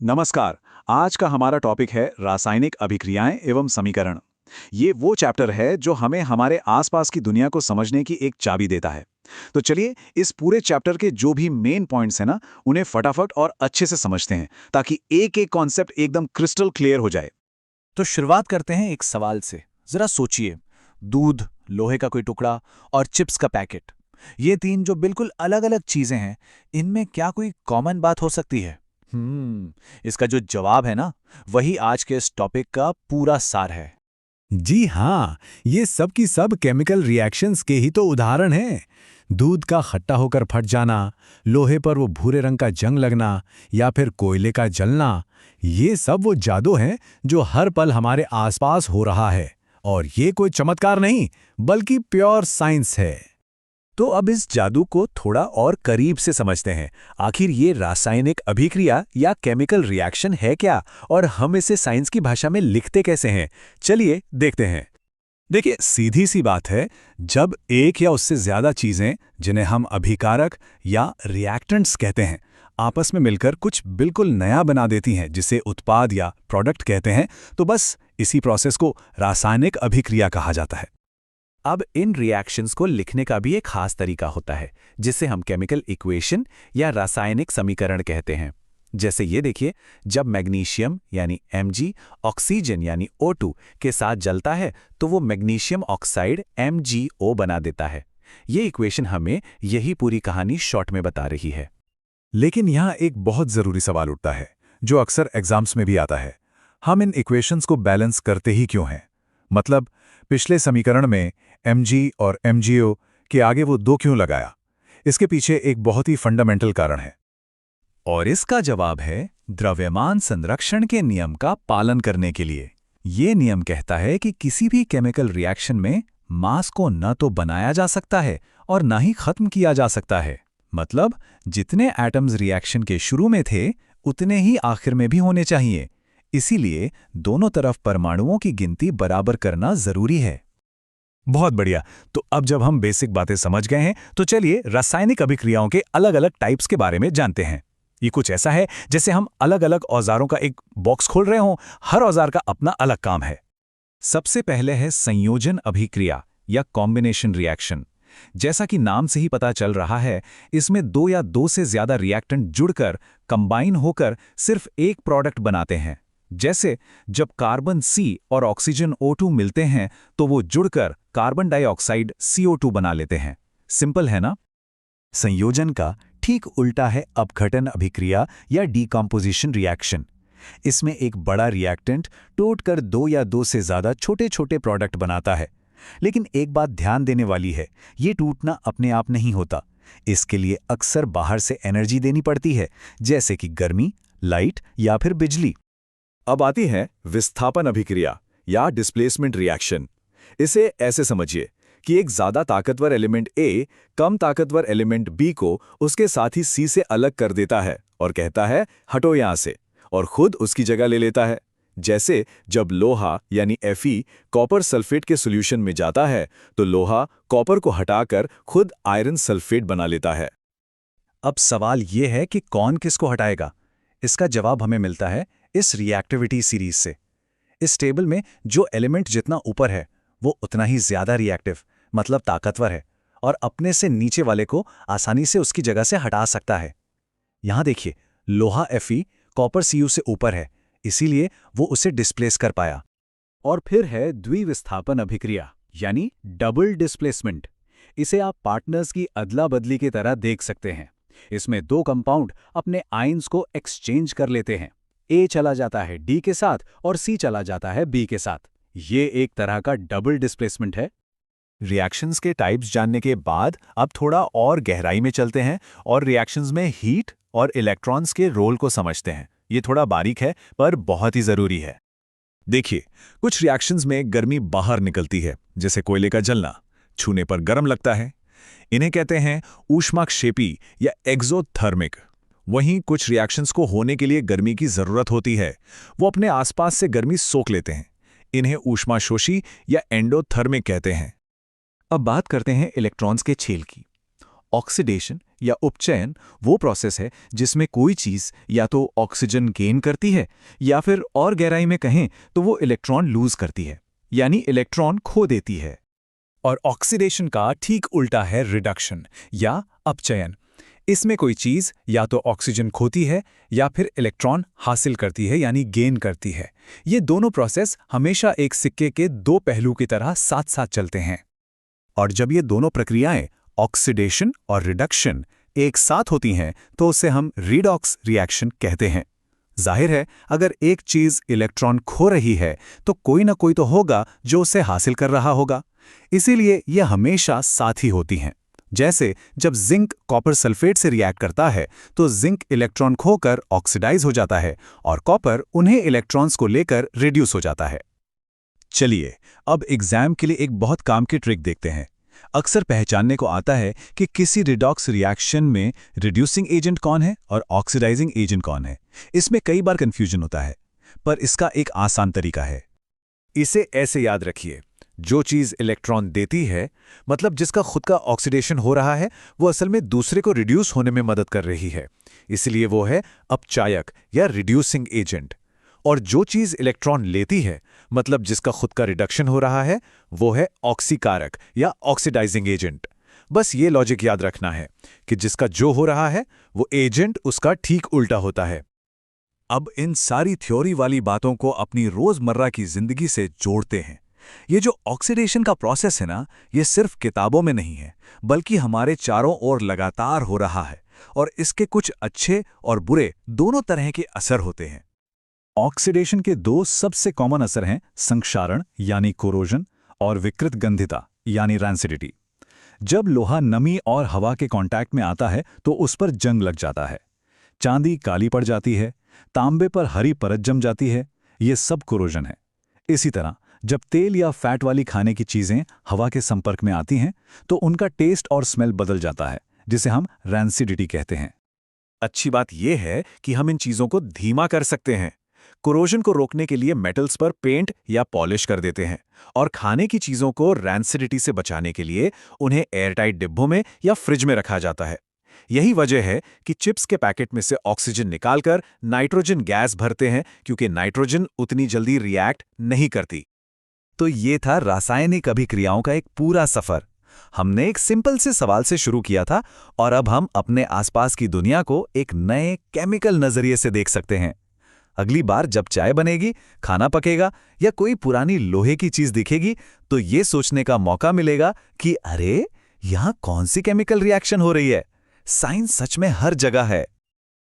नमस्कार। आज का हमारा टॉपिक है रासायनिक अभिक्रियाएं एवं समीकरण। ये वो चैप्टर है जो हमें हमारे आसपास की दुनिया को समझने की एक चाबी देता है। तो चलिए इस पूरे चैप्टर के जो भी मेन पॉइंट्स हैं ना, उन्हें फटाफट और अच्छे से समझते हैं ताकि एक एक कॉन्सेप्ट एकदम क्रिस्टल क्लियर हो जाए। तो शुरुआत करते हैं एक सवाल से। जरा सोचिए, दूध, लोहे का कोई टुकड़ा और चिप्स का पैकेट, ये तीन जो बिल्कुल अलग अलग चीजें हैं, इनमें क्या कोई कॉमन बात हो सकती है? इसका जो जवाब है ना, वही आज के इस टॉपिक का पूरा सार है। जी हाँ, ये सब की सब केमिकल रिएक्शंस के ही तो उदाहरण हैं। दूध का खट्टा होकर फट जाना, लोहे पर वो भूरे रंग का जंग लगना या फिर कोयले का जलना, ये सब वो जादू हैं जो हर पल हमारे आसपास हो रहा है। और ये कोई चमत्कार नहीं, बल्कि प्योर साइंस है। तो अब इस जादू को थोड़ा और करीब से समझते हैं। आखिर ये रासायनिक अभिक्रिया या केमिकल रिएक्शन है क्या, और हम इसे साइंस की भाषा में लिखते कैसे हैं? चलिए देखते हैं। देखिए, सीधी सी बात है, जब एक या उससे ज्यादा चीजें, जिन्हें हम अभिकारक या रिएक्टेंट्स कहते हैं, आपस में मिलकर कुछ बिल्कुल नया बना देती हैं, जिसे उत्पाद या प्रोडक्ट कहते हैं, तो बस इसी प्रोसेस को रासायनिक अभिक्रिया कहा जाता है। अब इन रिएक्शंस को लिखने का भी एक खास तरीका होता है, जिसे हम केमिकल इक्वेशन या रासायनिक समीकरण कहते हैं। जैसे ये देखिए, जब मैग्नीशियम यानी Mg ऑक्सीजन यानी O2 के साथ जलता है तो वो मैग्नीशियम ऑक्साइड MgO बना देता है। ये इक्वेशन हमें यही पूरी कहानी शॉर्ट में बता रही है। लेकिन यहाँ एक बहुत जरूरी सवाल उठता है, जो अक्सर एग्जाम्स में भी आता है। हम इन इक्वेशंस को बैलेंस करते ही क्यों हैं? मतलब, पिछले समीकरण में Mg और MgO के आगे वो दो क्यों लगाया? इसके पीछे एक बहुत ही फंडामेंटल कारण है। और इसका जवाब है द्रव्यमान संरक्षण के नियम का पालन करने के लिए। ये नियम कहता है कि किसी भी केमिकल रिएक्शन में मास को न तो बनाया जा सकता है और न ही खत्म किया जा सकता है। मतलब, जितने एटम्स रिएक्शन के शुरू में थे, उतने ही आखिर में भी होने चाहिए। इसीलिए दोनों तरफ परमाणुओं की गिनती बराबर करना जरूरी है। बहुत बढ़िया। तो अब जब हम बेसिक बातें समझ गए हैं, तो चलिए रासायनिक अभिक्रियाओं के अलग अलग टाइप्स के बारे में जानते हैं। ये कुछ ऐसा है जैसे हम अलग अलग औजारों का एक बॉक्स खोल रहे हों, हर औजार का अपना अलग काम है। सबसे पहले है संयोजन अभिक्रिया या कॉम्बिनेशन रिएक्शन। जैसा कि नाम से ही पता चल रहा है, इसमें दो या दो से ज्यादा रिएक्टेंट जुड़कर कंबाइन होकर सिर्फ एक प्रोडक्ट बनाते हैं। जैसे जब कार्बन C और ऑक्सीजन O2 मिलते हैं तो वो जुड़कर कार्बन डाइऑक्साइड CO2 बना लेते हैं। सिंपल है ना? संयोजन का ठीक उल्टा है अपघटन अभिक्रिया या डीकंपोजिशन रिएक्शन। इसमें एक बड़ा रिएक्टेंट टूटकर दो या दो से ज्यादा छोटे छोटे प्रोडक्ट बनाता है। लेकिन एक बात ध्यान देने वाली है, ये टूटना अपने आप नहीं होता। इसके लिए अक्सर बाहर से एनर्जी देनी पड़ती है, जैसे कि गर्मी, लाइट या फिर बिजली। अब आती है विस्थापन अभिक्रिया या डिस्प्लेसमेंट रिएक्शन। इसे ऐसे समझिए कि एक ज्यादा ताकतवर एलिमेंट A कम ताकतवर एलिमेंट B को उसके साथी C से अलग कर देता है और कहता है हटो यहां से, और खुद उसकी जगह ले लेता है। जैसे जब लोहा यानी Fe कॉपर सल्फेट के सॉल्यूशन में जाता है तो लोहा कॉपर को हटाकर खुद आयरन सल्फेट बना लेता है। अब सवाल ये है कि कौन किसको हटाएगा? इसका जवाब हमें मिलता है इस रिएक्टिविटी सीरीज से। इस टेबल में जो एलिमेंट जितना ऊपर है वो उतना ही ज्यादा रिएक्टिव, मतलब ताकतवर है, और अपने से नीचे वाले को आसानी से उसकी जगह से हटा सकता है। यहां देखिए, लोहा Fe कॉपर Cu से ऊपर है, इसीलिए वो उसे डिस्प्लेस कर पाया। और फिर है द्विविस्थापन अभिक्रिया यानी डबल डिस्प्लेसमेंट। इसे आप पार्टनर्स की अदला बदली की तरह देख सकते हैं। इसमें दो कंपाउंड अपने आयन्स को एक्सचेंज कर लेते हैं। A चला जाता है D के साथ और C चला जाता है B के साथ। ये एक तरह का डबल डिस्प्लेसमेंट है। रिएक्शंस के टाइप्स जानने के बाद अब थोड़ा और गहराई में चलते हैं और रिएक्शंस में हीट और इलेक्ट्रॉन्स के रोल को समझते हैं। ये थोड़ा बारीक है पर बहुत ही जरूरी है। देखिए, कुछ रिएक्शंस में गर्मी बाहर निकलती है, जैसे कोयले का जलना, छूने पर गर्म लगता है। इन्हें कहते हैं ऊष्माक्षेपी या एक्सोथर्मिक। वहीं कुछ रिएक्शंस को होने के लिए गर्मी की जरूरत होती है, वो अपने आसपास से गर्मी सोख लेते हैं। इन्हें ऊष्माशोषी या एंडोथर्मिक कहते हैं। अब बात करते हैं इलेक्ट्रॉन्स के छेल की। ऑक्सीडेशन या उपचयन वो प्रोसेस है जिसमें कोई चीज़ या तो ऑक्सीजन गेन करती है या फिर और गहराई में कहें तो वो इलेक्ट्रॉन लूज करती है, यानी इलेक्ट्रॉन खो देती है। और ऑक्सीडेशन का ठीक उल्टा है रिडक्शन या अपचयन। इसमें कोई चीज़ या तो ऑक्सीजन खोती है या फिर इलेक्ट्रॉन हासिल करती है, यानी गेन करती है। ये दोनों प्रोसेस हमेशा एक सिक्के के दो पहलू की तरह साथ साथ चलते हैं। और जब ये दोनों प्रक्रियाएं ऑक्सीडेशन और रिडक्शन एक साथ होती हैं तो उसे हम रीडॉक्स रिएक्शन कहते हैं। जाहिर है, अगर एक चीज़ इलेक्ट्रॉन खो रही है तो कोई ना कोई तो होगा जो उसे हासिल कर रहा होगा। इसीलिए ये हमेशा साथ ही होती हैं। जैसे जब जिंक कॉपर सल्फेट से रिएक्ट करता है तो जिंक इलेक्ट्रॉन खोकर ऑक्सीडाइज हो जाता है और कॉपर उन्हें इलेक्ट्रॉन्स को लेकर रिड्यूस हो जाता है। चलिए अब एग्जाम के लिए एक बहुत काम की ट्रिक देखते हैं। अक्सर पहचानने को आता है कि किसी रिडॉक्स रिएक्शन में रिड्यूसिंग एजेंट कौन है और ऑक्सीडाइजिंग एजेंट कौन है। इसमें कई बार कंफ्यूजन होता है, पर इसका एक आसान तरीका है। इसे ऐसे याद रखिए, जो चीज़ इलेक्ट्रॉन देती है, मतलब जिसका खुद का ऑक्सीडेशन हो रहा है, वो असल में दूसरे को रिड्यूस होने में मदद कर रही है, इसलिए वो है अपचायक या रिड्यूसिंग एजेंट। और जो चीज़ इलेक्ट्रॉन लेती है, मतलब जिसका खुद का रिडक्शन हो रहा है, वो है ऑक्सीकारक या ऑक्सीडाइजिंग एजेंट। बस ये लॉजिक याद रखना है कि जिसका जो हो रहा है वो एजेंट उसका ठीक उल्टा होता है। अब इन सारी थ्योरी वाली बातों को अपनी रोजमर्रा की जिंदगी से जोड़ते हैं। ये जो ऑक्सीडेशन का प्रोसेस है ना, ये सिर्फ किताबों में नहीं है, बल्कि हमारे चारों ओर लगातार हो रहा है और इसके कुछ अच्छे और बुरे दोनों तरह के असर होते हैं। ऑक्सीडेशन के दो सबसे कॉमन असर हैं संक्षारण यानी कोरोजन और विकृत गंधिता यानी रैंसिडिटी। जब लोहा नमी और हवा के कांटेक्ट में आता है तो उस पर जंग लग जाता है। चांदी काली पड़ जाती है, तांबे पर हरी परत जम जाती है, ये सब कोरोजन है। इसी तरह जब तेल या फैट वाली खाने की चीजें हवा के संपर्क में आती हैं तो उनका टेस्ट और स्मेल बदल जाता है, जिसे हम रैंसिडिटी कहते हैं। अच्छी बात यह है कि हम इन चीज़ों को धीमा कर सकते हैं। कोरोजन को रोकने के लिए मेटल्स पर पेंट या पॉलिश कर देते हैं, और खाने की चीज़ों को रैंसिडिटी से बचाने के लिए उन्हें एयरटाइट डिब्बों में या फ्रिज में रखा जाता है। यही वजह है कि चिप्स के पैकेट में से ऑक्सीजन निकालकर नाइट्रोजन गैस भरते हैं, क्योंकि नाइट्रोजन उतनी जल्दी रिएक्ट नहीं करती। तो ये था रासायनिक अभिक्रियाओं का एक पूरा सफर। हमने एक सिंपल से सवाल से शुरू किया था और अब हम अपने आसपास की दुनिया को एक नए केमिकल नजरिए से देख सकते हैं। अगली बार जब चाय बनेगी, खाना पकेगा या कोई पुरानी लोहे की चीज दिखेगी तो ये सोचने का मौका मिलेगा कि अरे, यहाँ कौन सी केमिकल रिएक्शन हो रही है। साइंस सच में हर जगह है।